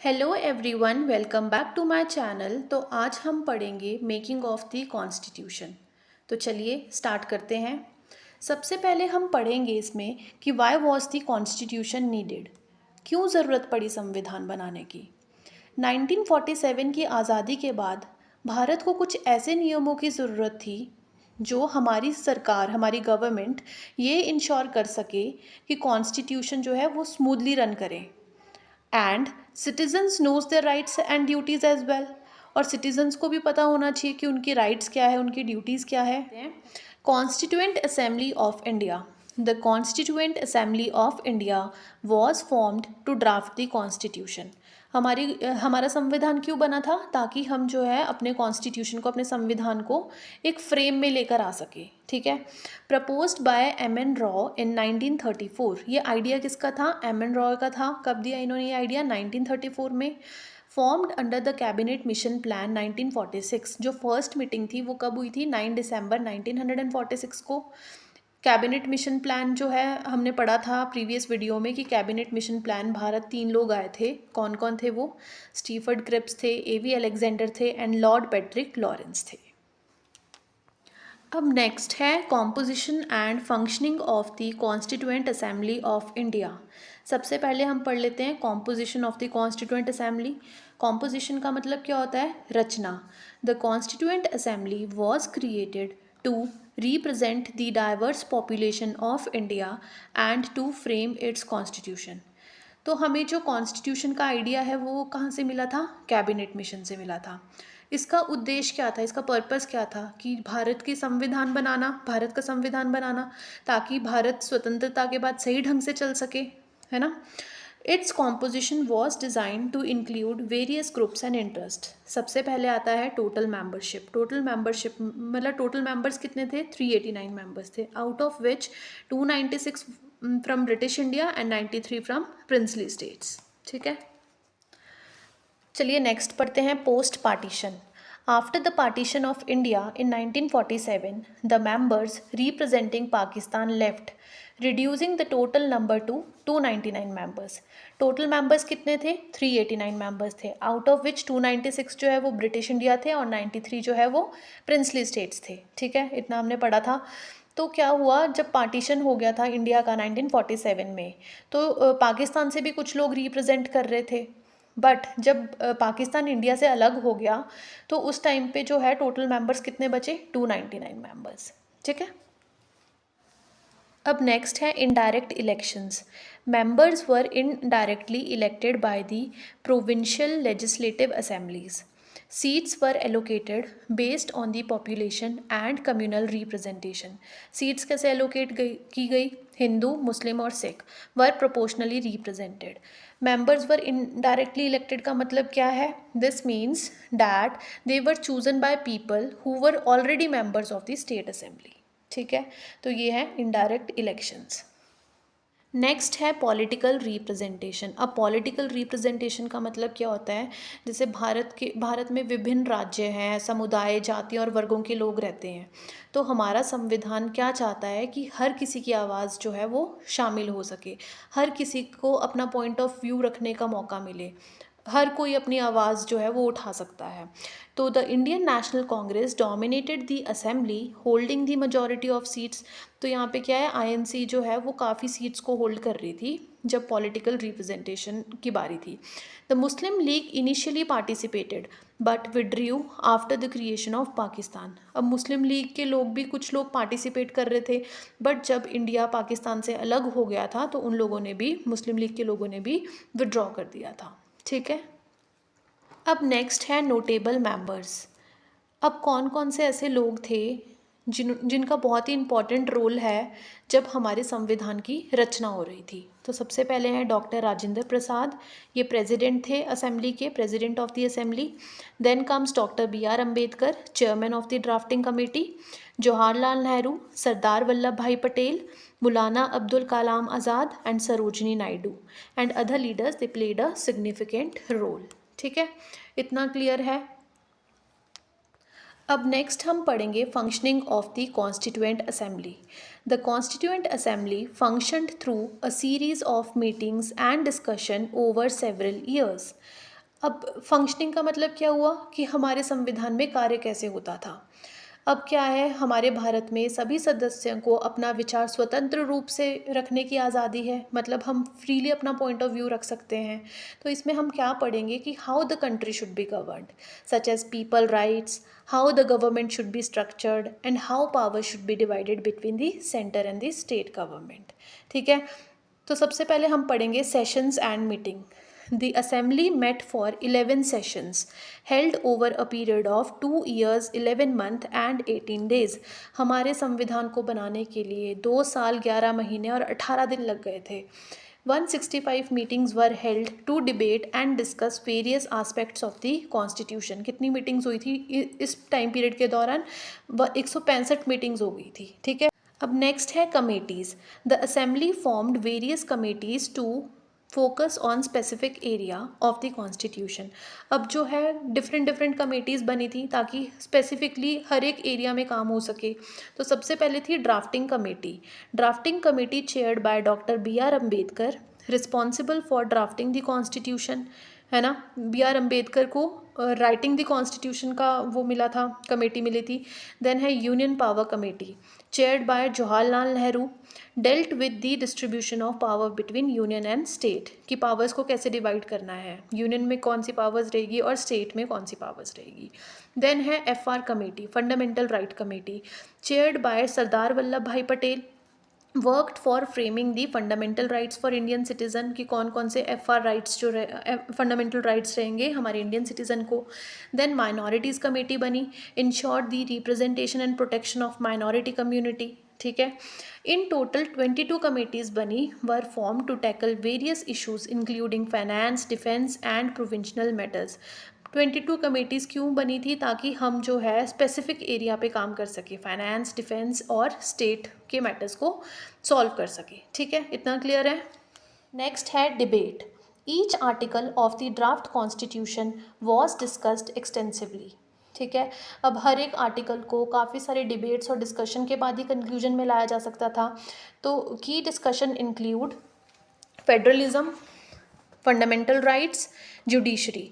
Hello everyone, welcome back to my channel. तो आज हम पढ़ेंगे मेकिंग ऑफ द कॉन्स्टिट्यूशन। तो चलिए स्टार्ट करते हैं। सबसे पहले हम पढ़ेंगे इसमें कि why was the constitution needed, क्यों ज़रूरत पड़ी संविधान बनाने की। 1947 की आज़ादी के बाद भारत को कुछ ऐसे नियमों की ज़रूरत थी जो हमारी सरकार, हमारी गवर्नमेंट ये इंश्योर कर सके कि कॉन्स्टिट्यूशन जो है वो स्मूथली रन करे and citizens knows their rights and duties as well. और सिटीजन्स को भी पता होना चाहिए कि उनकी राइट्स क्या है, उनकी ड्यूटीज़ क्या है। Constituent assembly of India, the constituent assembly of India was formed to draft the constitution. हमारा संविधान क्यों बना था? ताकि हम जो है अपने कॉन्स्टिट्यूशन को, अपने संविधान को एक फ्रेम में लेकर आ सके। ठीक है। Proposed by M N Roy in 1934। ये आइडिया किसका था? एम एन रॉ का था। कब दिया इन्होंने ये आइडिया? 1934 में। Formed under the cabinet mission plan 1946। जो फर्स्ट मीटिंग थी वो कब हुई थी? 9 दिसंबर 1946 को। कैबिनेट मिशन प्लान जो है हमने पढ़ा था प्रीवियस वीडियो में कि कैबिनेट मिशन प्लान भारत 3 लोग आए थे। कौन कौन थे वो? स्टीफर्ड क्रिप्स थे, एवी अलेक्जेंडर थे एंड लॉर्ड पैट्रिक लॉरेंस थे। अब नेक्स्ट है composition and functioning of the constituent assembly of India. सबसे पहले हम पढ़ लेते हैं composition of the constituent assembly. Composition का मतलब क्या होता है? रचना। The constituent assembly was created to represent the diverse population of India and to frame its constitution। तो हमें जो कॉन्स्टिट्यूशन का आइडिया है वो कहाँ से मिला था? कैबिनेट मिशन से मिला था। इसका उद्देश्य क्या था, इसका पर्पस क्या था? कि भारत की संविधान बनाना, भारत का संविधान बनाना, ताकि भारत स्वतंत्रता के बाद सही ढंग से चल सके, है ना। Its composition was design to include various groups and interest. सबसे पहले आता है टोटल मेंबरशिप। टोटल मेंबरशिप मतलब टोटल मेंबर्स कितने थे? 389 मेंबर्स थे, out of which 296 from British India and 93 from princely states. ठीक है। चलिए नेक्स्ट पढ़ते हैं post partition. After the partition of India in 1947 the members representing Pakistan left, reducing the total number to 299 members. Total members कितने थे? 389 members थे, out of which 296 जो है वो ब्रिटिश इंडिया थे और 93 जो है वो प्रिंसली स्टेट्स थे। ठीक है, इतना हमने पढ़ा था। तो क्या हुआ, जब पार्टीशन हो गया था इंडिया का 1947 में, तो पाकिस्तान से भी कुछ लोग रिप्रेजेंट कर रहे थे। बट जब पाकिस्तान इंडिया से अलग हो गया तो उस टाइम पे जो है टोटल मेंबर्स कितने बचे? 299 मेंबर्स। ठीक है। अब नेक्स्ट है indirect elections. Members were indirectly elected by the provincial legislative assemblies. Seats were allocated based on the population and communal representation. Seats कैसे एलोकेट की गई? हिंदू, मुस्लिम और Sikh were proportionally represented. Members were indirectly elected का मतलब क्या है? This means that they were chosen by people who were already members of the state assembly. ठीक है, तो ये है इनडायरेक्ट इलेक्शंस। नेक्स्ट है पॉलिटिकल रिप्रेजेंटेशन। अब पॉलिटिकल रिप्रेजेंटेशन का मतलब क्या होता है? जैसे भारत में विभिन्न राज्य हैं, समुदाय, जाति और वर्गों के लोग रहते हैं। तो हमारा संविधान क्या चाहता है कि हर किसी की आवाज़ जो है वो शामिल हो सके, हर किसी को अपना पॉइंट ऑफ व्यू रखने का मौका मिले, हर कोई अपनी आवाज़ जो है वो उठा सकता है। तो the Indian national Congress dominated the assembly holding the majority of seats. तो यहाँ पे क्या है, आईएनसी जो है वो काफ़ी सीट्स को होल्ड कर रही थी जब पॉलिटिकल रिप्रेजेंटेशन की बारी थी। The Muslim league initially participated but withdrew after the creation of Pakistan. अब मुस्लिम लीग के लोग भी, कुछ लोग पार्टिसिपेट कर रहे थे, बट जब इंडिया पाकिस्तान से अलग हो गया था तो उन लोगों ने भी, मुस्लिम लीग के लोगों ने भी विड्रॉ कर दिया था। ठीक है। अब नेक्स्ट है नोटेबल मेंबर्स। अब कौन कौन से ऐसे लोग थे जिनका बहुत ही इम्पॉर्टेंट रोल है जब हमारे संविधान की रचना हो रही थी। तो सबसे पहले हैं डॉक्टर राजेंद्र प्रसाद, ये प्रेसिडेंट थे असेंबली के, president of the assembly. Then comes doctor B R Ambedkar, chairman of the drafting committee. Jawaharlal Nehru, Sardar Vallabh Bhai Patel, Maulana Abdul Kalam Azad and Sarojini Naidu and other leaders, they played a significant role. ठीक है, इतना क्लियर है। अब नेक्स्ट हम पढ़ेंगे functioning of the constituent Assembly. The constituent Assembly functioned through a series of meetings and discussion over several years. अब functioning का मतलब क्या हुआ कि हमारे संविधान में कार्य कैसे होता था। अब क्या है, हमारे भारत में सभी सदस्यों को अपना विचार स्वतंत्र रूप से रखने की आज़ादी है, मतलब हम फ्रीली अपना पॉइंट ऑफ व्यू रख सकते हैं। तो इसमें हम क्या पढ़ेंगे कि how the country should be governed, such as people rights, how the government should be structured and how power should be divided between the centre and the state government. ठीक है, तो सबसे पहले हम पढ़ेंगे sessions and meeting. The assembly met for 11 sessions held over a period of 2 years 11 month and 18 days। हमारे संविधान को बनाने के लिए 2 साल 11 महीने और 18 दिन लग गए थे। 165 meetings were held to debate and discuss various aspects of the constitution। कितनी मीटिंग्स हुई थी इस टाइम पीरियड के दौरान? 165 मीटिंग्स हो गई थी। ठीक है, अब नेक्स्ट है committees. The assembly formed various committees to focus on specific area of the constitution. अब जो है डिफरेंट डिफरेंट कमेटीज़ बनी थी ताकि स्पेसिफिकली हर एक एरिया में काम हो सके। तो सबसे पहले थी drafting committee. Drafting committee chaired by doctor B.R. Ambedkar, responsible for drafting the constitution, है ना। B.R. अम्बेडकर को राइटिंग द कॉन्स्टिट्यूशन का वो मिला था, कमेटी मिली थी। देन है union power committee chaired bye Jawaharlal Nehru, dealt with the distribution of power between union and state, कि पावर्स को कैसे डिवाइड करना है, यूनियन में कौन सी पावर्स रहेगी और स्टेट में कौन सी पावर्स रहेगी। देन है FR committee, fundamental right committee chaired by Sardar Vallabh Bhai Patel, worked for framing the fundamental rights for Indian citizen, कि कौन कौन से FR राइट्स जो फंडामेंटल राइट्स रहेंगे हमारे इंडियन सिटीज़न को। देन माइनॉरिटीज़ कमेटी बनी, ensured the representation and protection of minority community. ठीक है, इन टोटल 22 कमेटीज़ बनी were form to tackle various issues including finance, defence and provincial matters. 22 committees क्यों बनी थी? ताकि हम जो है स्पेसिफिक एरिया पे काम कर सके, फाइनेंस, डिफेंस और स्टेट के मैटर्स को सॉल्व कर सके। ठीक है, इतना क्लियर है। नेक्स्ट है debate. Each article of the draft constitution was discussed extensively. ठीक है, अब हर एक आर्टिकल को काफ़ी सारे डिबेट्स और डिस्कशन के बाद ही कंक्लूजन में लाया जा सकता था। तो की discussion include federalism, fundamental rights, judiciary.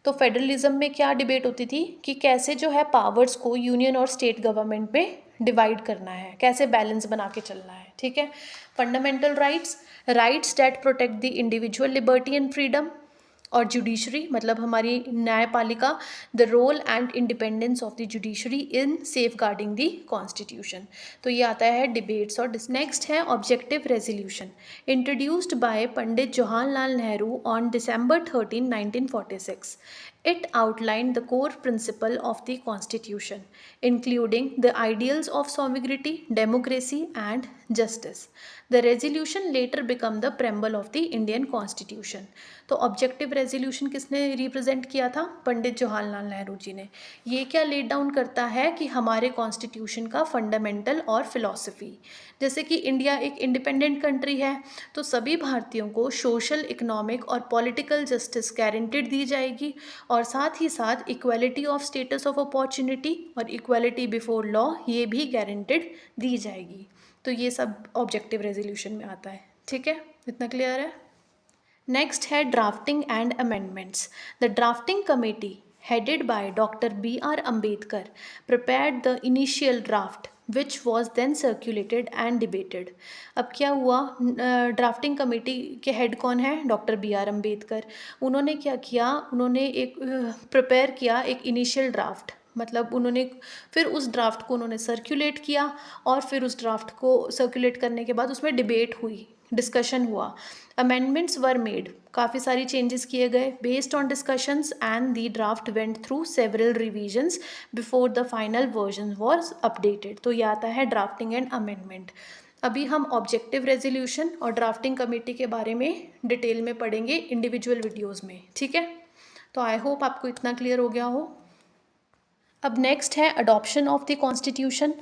तो फेडरलिज्म में क्या डिबेट होती थी कि कैसे जो है पावर्स को यूनियन और स्टेट गवर्नमेंट में डिवाइड करना है, कैसे बैलेंस बना के चलना है। ठीक है, fundamental rights, rights that protect the individual liberty and freedom. और जुडिशरी मतलब हमारी न्यायपालिका, the role and independence of the judiciary in safeguarding the constitution. तो ये आता है डिबेट्स और नेक्स्ट है objective resolution, introduced by Pandit Jawaharlal Nehru on December 13, 1946. It outlined the core principle of the Constitution, including the ideals of sovereignty, democracy, and justice. The resolution later became the preamble of the Indian Constitution. तो objective resolution किसने represent किया था? पंडित जवाहरलाल नेहरू जी ने। ये क्या let down करता है कि हमारे कॉन्स्टिट्यूशन का फंडामेंटल और फिलॉसफी, जैसे कि इंडिया एक इंडिपेंडेंट कंट्री है तो सभी भारतीयों को सोशल, इकोनॉमिक और पॉलिटिकल जस्टिस गारंटेड दी जाएगी, और साथ ही साथ equality of status of opportunity और इक्वालिटी बिफोर लॉ ये भी गारंटेड दी जाएगी। तो ये सब ऑब्जेक्टिव रेजोल्यूशन में आता है। ठीक है, इतना क्लियर है। नेक्स्ट है drafting and amendments. The drafting committee headed by Dr. B.R. Ambedkar prepared the initial draft which was then circulated and debated। अब क्या हुआ, ड्राफ्टिंग कमेटी के हेड कौन है? Doctor B.R. अम्बेडकर। उन्होंने क्या किया, उन्होंने एक प्रिपेयर किया एक इनिशियल ड्राफ्ट, मतलब उन्होंने फिर उस ड्राफ्ट को उन्होंने सर्कुलेट किया, और फिर उस ड्राफ्ट को सर्कुलेट करने के बाद उसमें डिबेट हुई, डिस्कशन हुआ, अमेंडमेंट्स वर मेड, काफ़ी सारी चेंजेस किए गए based on discussions, and the draft went through several revisions before the final version was updated. तो ये आता है ड्राफ्टिंग एंड अमेंडमेंट। अभी हम ऑब्जेक्टिव रेजोल्यूशन और ड्राफ्टिंग कमेटी के बारे में डिटेल में पढ़ेंगे इंडिविजुअल वीडियोज़ में। ठीक है, तो आई होप आपको इतना क्लियर हो गया हो। अब नेक्स्ट है adoption of the constitution.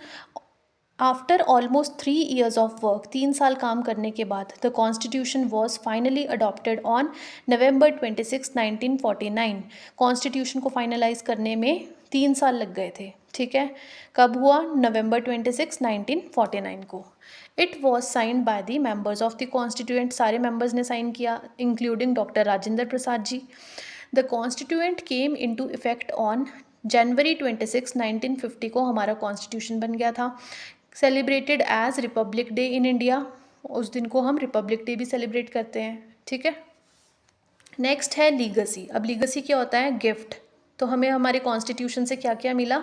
After almost 3 years of work, 3 साल काम करने के बाद, the constitution was finally adopted on November 26, 1949। Constitution को फाइनलाइज करने में 3 साल लग गए थे, ठीक है। कब हुआ? November 26, 1949 को। It was signed by the members of the constituent, सारे मेंबर्स ने साइन किया including doctor Rajendra Prasad ji. The constituent came into effect on January 26, 1950 को हमारा कॉन्स्टिट्यूशन बन गया था। Celebrated as republic day in India, उस दिन को हम रिपब्लिक डे भी सेलिब्रेट करते हैं, ठीक है। नेक्स्ट है लीगसी। अब लीगसी क्या होता है? गिफ्ट। तो हमें हमारे कॉन्स्टिट्यूशन से क्या क्या मिला?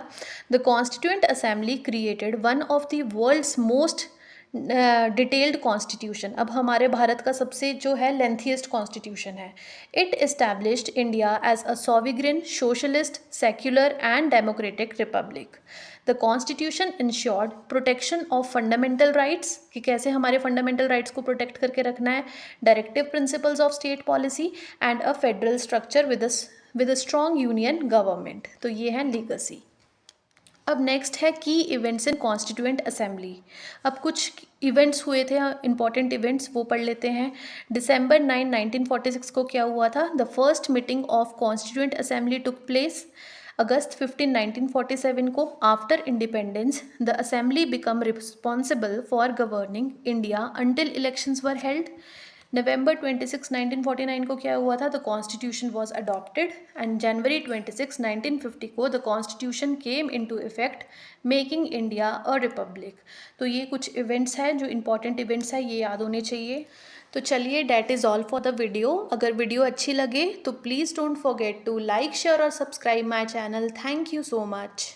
The constituent assembly created one of the world's most detailed constitution. अब हमारे भारत का सबसे जो है लेंथीएस्ट कॉन्स्टिट्यूशन है। It established India as a sovereign socialist secular and democratic republic. The constitution ensured protection of fundamental rights, कि कैसे हमारे फंडामेंटल राइट्स को प्रोटेक्ट करके रखना है, directive principles of state policy and a federal structure with a strong union government. तो ये है लीगसी। अब नेक्स्ट है की इवेंट्स इन कॉन्स्टिट्यूएंट असेंबली। अब कुछ इवेंट्स हुए थे, इंपॉर्टेंट इवेंट्स, वो पढ़ लेते हैं। December 9, 1946 को क्या हुआ था? The first meeting of constituent assembly took place. August 15, 1947 को after independence the assembly become responsible for governing India until elections were held. November 26, 1949 को क्या हुआ था? The constitution was adopted and January 26, 1950 को the constitution came into effect making India a republic. तो ये कुछ events हैं जो इंपॉर्टेंट इवेंट्स हैं, ये याद होने चाहिए। तो चलिए, that is all for the video. अगर वीडियो अच्छी लगे तो please don't forget to like share और subscribe my channel. Thank you so much.